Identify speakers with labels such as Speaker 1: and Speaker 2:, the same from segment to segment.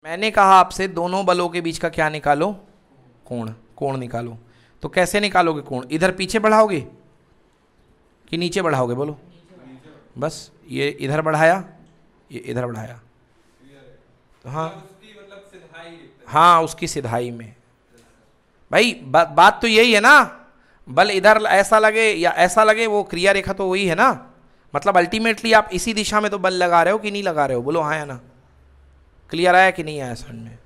Speaker 1: मैंने कहा आपसे दोनों बलों के बीच का क्या निकालो, कोण, कोण निकालो। तो कैसे निकालोगे कोण? इधर पीछे बढ़ाओगे कि नीचे बढ़ाओगे? बोलो। बस ये इधर बढ़ाया, ये इधर बढ़ाया, तो हाँ हाँ उसकी सिधाई में। भाई बात तो यही है ना, बल इधर ऐसा लगे या ऐसा लगे, वो क्रिया रेखा तो वही है ना। मतलब अल्टीमेटली आप इसी दिशा में तो बल लगा रहे हो कि नहीं लगा रहे हो? बोलो हाँ या ना। क्लियर आया कि नहीं आया समझ में?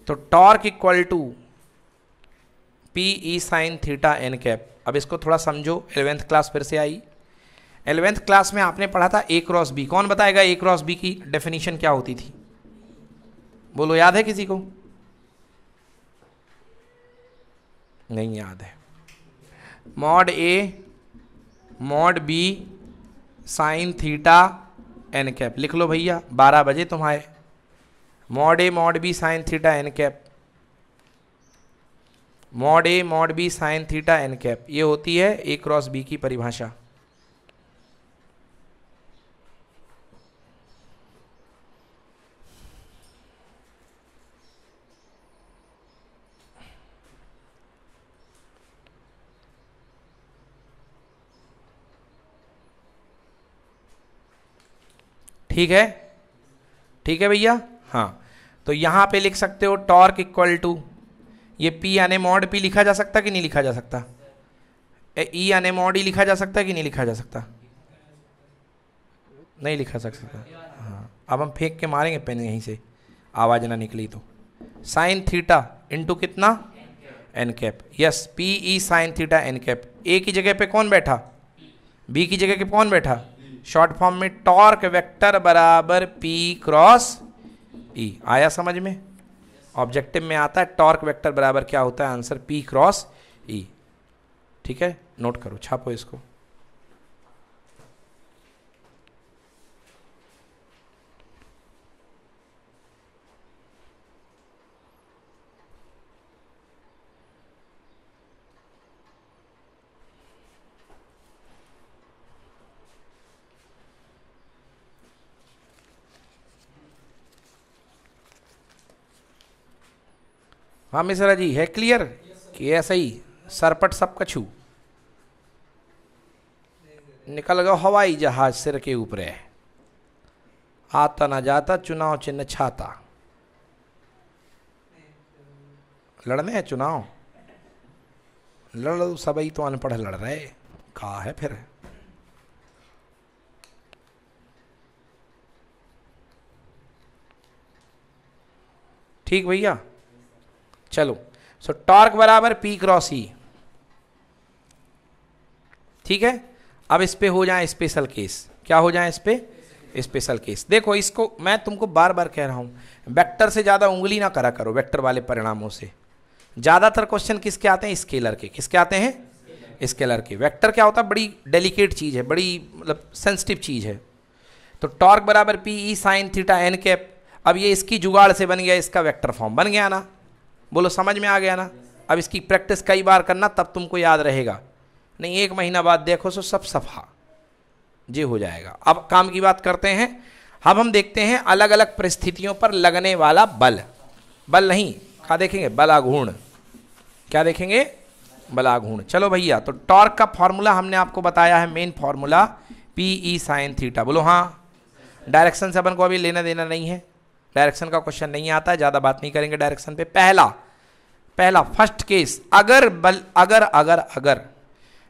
Speaker 1: तो torque equal to p E sine theta N cap. अब इसको थोड़ा समझो, 11th क्लास फिर से आई। 11th क्लास में आपने पढ़ा था ए क्रॉस बी। कौन बताएगा ए क्रॉस बी की डेफिनेशन क्या होती थी? बोलो, याद है किसी को? नहीं याद है। Mod A mod B sine theta N cap. लिख लो भैया, 12 बजे तुम्हारे। Mod A mod B sine theta N cap, mod A mod B sine theta N cap, ये होती है ए क्रॉस बी की परिभाषा। ठीक है, ठीक है भैया। हाँ, तो यहां पे लिख सकते हो टॉर्क इक्वल टू, ये पी यानी मॉड पी लिखा जा सकता कि नहीं लिखा जा सकता? ई यानी मॉड ई लिखा जा सकता कि नहीं लिखा जा सकता? नहीं लिखा जा सकता। हाँ, अब हम फेंक के मारेंगे पेन यहीं से, आवाज ना निकली तो। साइन थीटा इंटू कितना? N cap. Yes, P E sine theta N cap. A की जगह पे कौन बैठा? बी की जगह पे कौन बैठा? शॉर्ट फॉर्म में टॉर्क वेक्टर बराबर पी क्रॉस ई। आया समझ में? ऑब्जेक्टिव में आता है टॉर्क वेक्टर बराबर क्या होता है? आंसर पी क्रॉस ई। ठीक है, नोट करो, छापो इसको। हाँ मिश्रा जी, है क्लियर कि ऐसा ही सरपट सब कछू? निकल गया हवाई जहाज सिर के ऊपर है, आता ना जाता चुनाव चिन्ह छाता। लड़ने हैं चुनाव, लड़ सबई तो अनपढ़ लड़ रहे, कहा है फिर। ठीक भैया, चलो। सो टॉर्क बराबर पी क्रॉस ई। ठीक है, अब इस पे हो जाए स्पेशल केस। क्या हो जाए इस पे? Special case. देखो, इसको मैं तुमको बार बार कह रहा हूं, वेक्टर से ज्यादा उंगली ना करा करो। वेक्टर वाले परिणामों से ज्यादातर क्वेश्चन किसके आते हैं? स्केलर के। किसके आते हैं? स्केलर के। वेक्टर क्या होता है? बड़ी डेलिकेट चीज है, बड़ी मतलब सेंसिटिव चीज है। तो टॉर्क बराबर p E sine theta N cap. अब ये इसकी जुगाड़ से बन गया, इसका वेक्टर फॉर्म बन गया ना। बोलो, समझ में आ गया ना? अब इसकी प्रैक्टिस कई बार करना, तब तुमको याद रहेगा। नहीं, 1 महीना बाद देखो सो सब सफा जे हो जाएगा। अब काम की बात करते हैं। अब हम देखते हैं अलग अलग परिस्थितियों पर लगने वाला बल। बल नहीं, क्या देखेंगे? बलाघूर्ण। क्या देखेंगे? बलाघूर्ण। चलो भैया, तो टॉर्क का फॉर्मूला हमने आपको बताया है, main formula P E sine theta. बोलो हाँ। डायरेक्शन से अपन को अभी लेना देना नहीं है, डायरेक्शन का क्वेश्चन नहीं आता है, ज्यादा बात नहीं करेंगे डायरेक्शन पे। पहला फर्स्ट केस, अगर बल अगर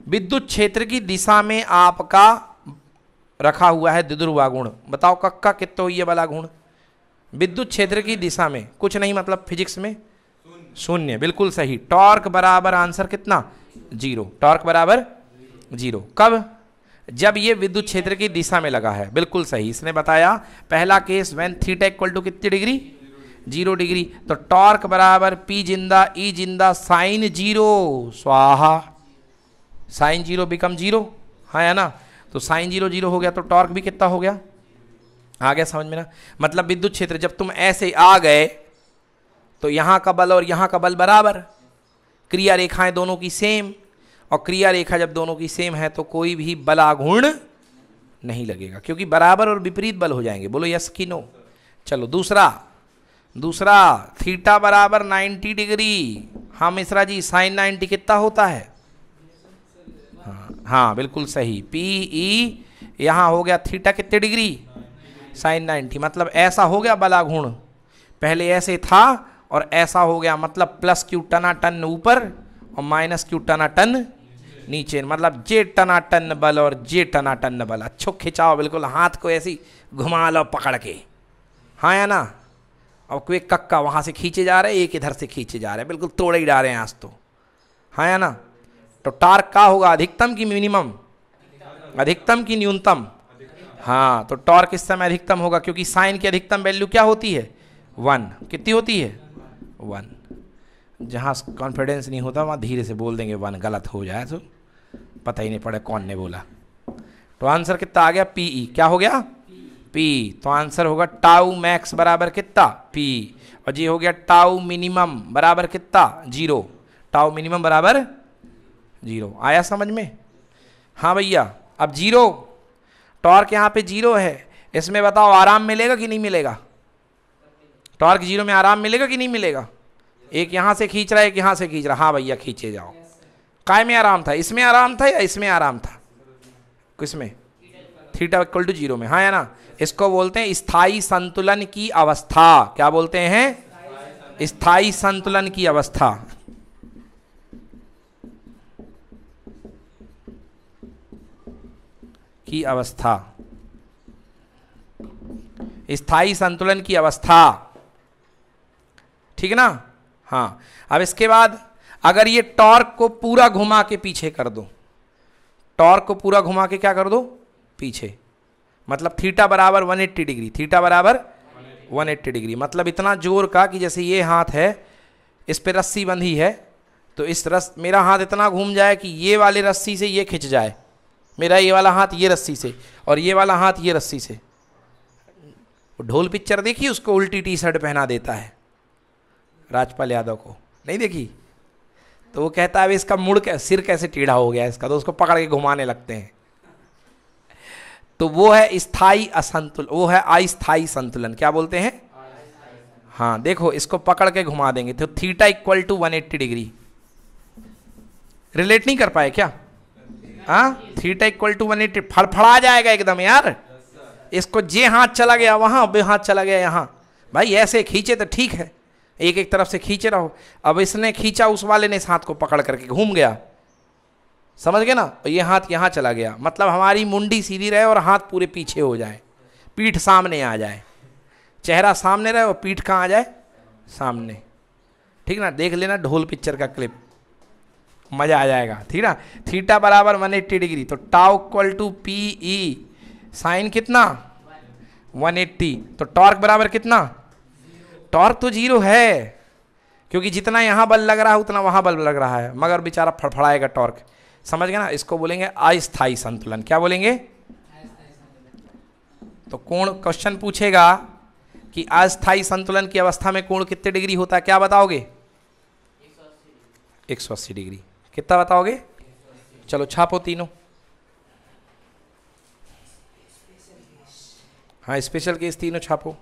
Speaker 1: विद्युत क्षेत्र की दिशा में आपका रखा हुआ है द्विध्रुवागुण। बताओ कक्का कितना हुई है बलागुण? विद्युत क्षेत्र की दिशा में कुछ नहीं, मतलब फिजिक्स में शून्य। बिल्कुल सही। टॉर्क बराबर आंसर कितना? 0। टॉर्क बराबर 0 कब? जब ये विद्युत क्षेत्र की दिशा में लगा है। बिल्कुल सही, इसने बताया। पहला case when theta equal to कितनी डिग्री? 0 डिग्री। तो टॉर्क बराबर पी जिंदा ई जिंदा साइन 0 स्वाहा। साइन 0 बिकम 0, हाँ है ना? तो साइन 0 0 हो गया, तो टॉर्क भी कितना हो गया? आ गया समझ में ना? मतलब विद्युत क्षेत्र जब तुम ऐसे आ गए तो यहां का बल और यहां का बल बराबर, क्रिया रेखाएं दोनों की सेम, और क्रिया रेखा जब दोनों की सेम है तो कोई भी बलाघूर्ण नहीं लगेगा, क्योंकि बराबर और विपरीत बल हो जाएंगे। बोलो यस कि नो। चलो दूसरा थीटा बराबर 90 डिग्री। हाँ मिश्रा जी, साइन 90 कितना होता है? हाँ बिल्कुल सही। पी ई यहाँ हो गया थीटा कितने डिग्री? साइन 90। मतलब ऐसा हो गया बलाघूर्ण, पहले ऐसे था और ऐसा हो गया, मतलब प्लस क्यू टना टन ऊपर और माइनस क्यू टना टन नीचे, मतलब जे टना टन बल और जे टना टन बल। अच्छो खिंचाओ बिल्कुल, हाथ को ऐसी घुमा लो पकड़ के, हाँ या ना। और कोई कक्का वहाँ से खींचे जा रहे, एक इधर से खींचे जा रहे, बिल्कुल तोड़े ही डाल रहे हैं आज तो, हाँ या ना। तो टार्क का होगा अधिकतम की मिनिमम, अधिकतम की न्यूनतम? हाँ, तो टॉर्क इस समय अधिकतम होगा, क्योंकि साइन की अधिकतम वैल्यू क्या होती है? 1। कितनी होती है? 1। जहाँ कॉन्फिडेंस नहीं होता वहाँ धीरे से बोल देंगे 1, गलत हो जाए तो पता ही नहीं पड़े कौन ने बोला। तो आंसर कितना आ गया? P E. क्या हो गया? पी। तो आंसर होगा टाउ मैक्स बराबर कितना? पी। और ये हो गया टाउ मिनिमम बराबर कितना? 0। टाउ मिनिमम बराबर 0। आया समझ में? हाँ भैया। अब 0 टॉर्क यहाँ पे 0 है, इसमें बताओ आराम मिलेगा कि नहीं मिलेगा? टॉर्क 0 में आराम मिलेगा कि नहीं मिलेगा? एक यहाँ से खींच रहा है, एक यहाँ से खींच रहा। हाँ भैया खींचे जाओ। काय में आराम था? इसमें आराम था या इसमें आराम था? किसमें? थीटा इक्वल टू 0 में, हाँ या ना। इसको बोलते हैं स्थायी संतुलन की अवस्था। क्या बोलते हैं? स्थायी संतुलन की अवस्था। की अवस्था, स्थायी संतुलन की अवस्था, ठीक है ना। हाँ, अब इसके बाद अगर ये टॉर्क को पूरा घुमा के पीछे कर दो, टॉर्क को पूरा घुमा के क्या कर दो? पीछे, मतलब थीटा बराबर 180 डिग्री। थीटा बराबर 180 डिग्री, मतलब इतना जोर का कि जैसे ये हाथ है, इस पे रस्सी बंधी है, तो इस मेरा हाथ इतना घूम जाए कि ये वाले रस्सी से ये खिंच जाए, मेरा ये वाला हाथ ये रस्सी से और ये वाला हाथ ये रस्सी से। ढोल पिक्चर देखी? उसको उल्टी टी शर्ट पहना देता है राजपाल यादव को, नहीं देखी? तो वो कहता है इसका सिर कैसे टेढ़ा हो गया इसका, तो उसको पकड़ के घुमाने लगते हैं। तो वो है स्थायी असंतुलन, वो है अस्थायी संतुलन। क्या बोलते हैं? हाँ देखो, इसको पकड़ के घुमा देंगे तो theta equal to 180 degree. Relate नहीं कर पाए क्या? हाँ, थीटा इक्वल टू 180, फड़फड़ा जाएगा एकदम यार। इसको जे हाथ चला गया वहां, बे हाथ चला गया यहाँ। भाई ऐसे खींचे तो ठीक है, एक एक तरफ से खींचे रहो। अब इसने खींचा, उस वाले ने इस हाथ को पकड़ करके घूम गया, समझ गए ना। और ये हाथ यहाँ चला गया, मतलब हमारी मुंडी सीधी रहे और हाथ पूरे पीछे हो जाए, पीठ सामने आ जाए, चेहरा सामने रहे और पीठ कहाँ आ जाए? सामने, ठीक ना। देख लेना ढोल पिक्चर का क्लिप, मजा आ जाएगा, ठीक ना। थीटा बराबर 180 डिग्री, तो tau equal to p E, sine कितना? 180। तो टॉर्क बराबर कितना? टॉर्क तो 0 है, क्योंकि जितना यहाँ बल लग रहा है उतना वहाँ बल लग रहा है, मगर बेचारा फड़फड़ाएगा टॉर्क, समझ गए ना। इसको बोलेंगे अस्थायी संतुलन। क्या बोलेंगे? तो कोण, क्वेश्चन पूछेगा कि अस्थायी संतुलन की अवस्था में कोण कितने डिग्री होता है, क्या बताओगे? 180 डिग्री। कितना बताओगे? चलो छापो तीनों। हाँ, स्पेशल केस तीनों छापो।